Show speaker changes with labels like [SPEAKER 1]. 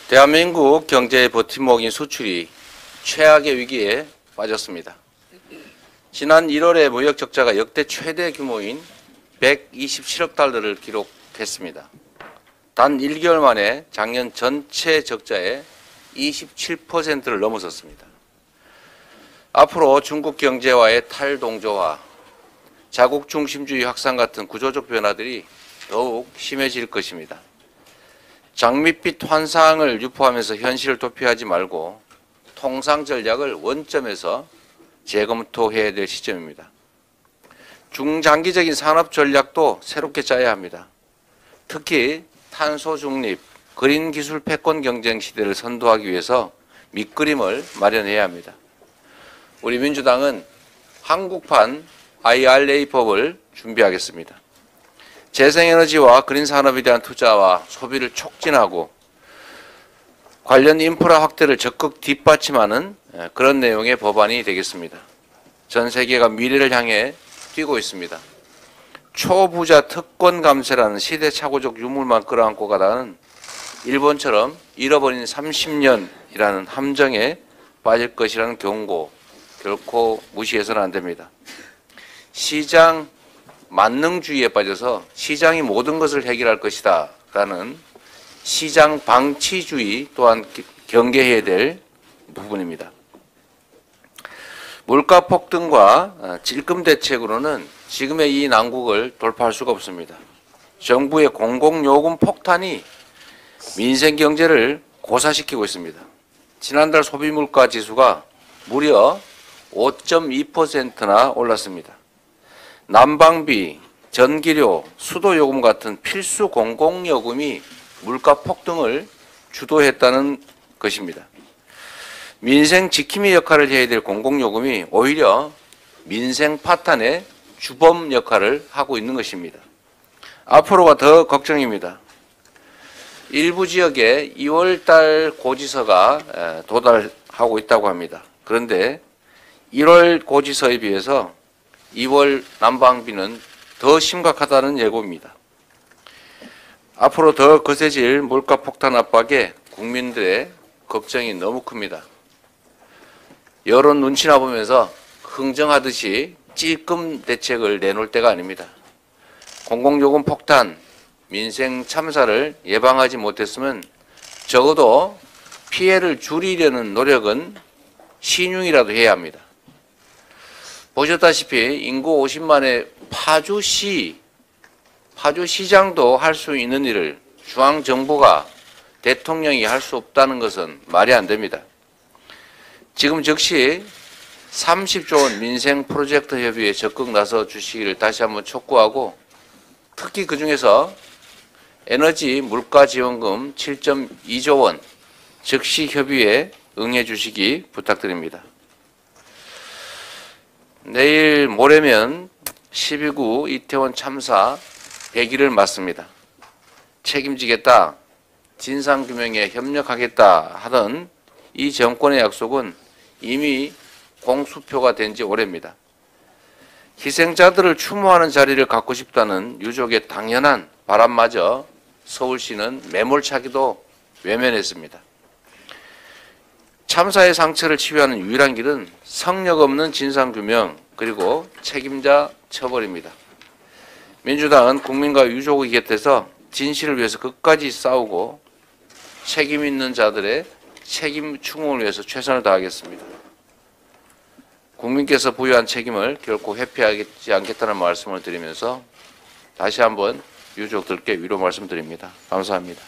[SPEAKER 1] 대한민국 경제의 버팀목인 수출이 최악의 위기에 빠졌습니다. 지난 1월에 무역 적자가 역대 최대 규모인 127억 달러를 기록했습니다. 단 1개월 만에 작년 전체 적자의 27%를 넘어섰습니다. 앞으로 중국 경제와의 탈동조화, 자국 중심주의 확산 같은 구조적 변화들이 더욱 심해질 것입니다. 장밋빛 환상을 유포하면서 현실을 도피하지 말고 통상 전략을 원점에서 재검토해야 될 시점입니다. 중장기적인 산업 전략도 새롭게 짜야 합니다. 특히 탄소 중립, 그린 기술 패권 경쟁 시대를 선도하기 위해서 밑그림을 마련해야 합니다. 우리 민주당은 한국판 IRA법을 준비하겠습니다. 재생에너지와 그린 산업에 대한 투자와 소비를 촉진하고 관련 인프라 확대를 적극 뒷받침하는 그런 내용의 법안이 되겠습니다. 전 세계가 미래를 향해 뛰고 있습니다. 초부자 특권 감세라는 시대착오적 유물만 끌어안고 가다는 일본처럼 잃어버린 30년이라는 함정에 빠질 것이라는 경고 결코 무시해서는 안 됩니다. 시장 만능주의에 빠져서 시장이 모든 것을 해결할 것이다 라는 시장 방치주의 또한 경계해야 될 부분입니다. 물가 폭등과 질금 대책으로는 지금의 이 난국을 돌파할 수가 없습니다. 정부의 공공요금 폭탄이 민생 경제를 고사시키고 있습니다. 지난달 소비물가 지수가 무려 5.2%나 올랐습니다. 난방비, 전기료, 수도요금 같은 필수 공공요금이 물가 폭등을 주도했다는 것입니다. 민생 지킴이 역할을 해야 될 공공요금이 오히려 민생 파탄의 주범 역할을 하고 있는 것입니다. 앞으로가 더 걱정입니다. 일부 지역에 2월달 고지서가 도달하고 있다고 합니다. 그런데 1월 고지서에 비해서 2월 난방비는 더 심각하다는 예고입니다. 앞으로 더 거세질 물가 폭탄 압박에 국민들의 걱정이 너무 큽니다. 여론 눈치나 보면서 흥정하듯이 찔끔 대책을 내놓을 때가 아닙니다. 공공요금 폭탄, 민생 참사를 예방하지 못했으면 적어도 피해를 줄이려는 노력은 신용이라도 해야 합니다. 보셨다시피 인구 50만의 파주시장도 할 수 있는 일을 중앙정부가 대통령이 할 수 없다는 것은 말이 안 됩니다. 지금 즉시 30조 원 민생 프로젝트 협의에 적극 나서 주시기를 다시 한번 촉구하고 특히 그중에서 에너지 물가 지원금 7.2조 원 즉시 협의에 응해 주시기 부탁드립니다. 내일 모레면 12구 이태원 참사 100일을 맞습니다. 책임지겠다, 진상규명에 협력하겠다 하던 이 정권의 약속은 이미 공수표가 된 지 오래입니다. 희생자들을 추모하는 자리를 갖고 싶다는 유족의 당연한 바람마저 서울시는 매몰차기도 외면했습니다. 참사의 상처를 치유하는 유일한 길은 성역 없는 진상규명 그리고 책임자 처벌입니다. 민주당은 국민과 유족의 곁에서 진실을 위해서 끝까지 싸우고 책임 있는 자들의 책임 충원을 위해서 최선을 다하겠습니다. 국민께서 부여한 책임을 결코 회피하지 않겠다는 말씀을 드리면서 다시 한번 유족들께 위로 말씀드립니다. 감사합니다.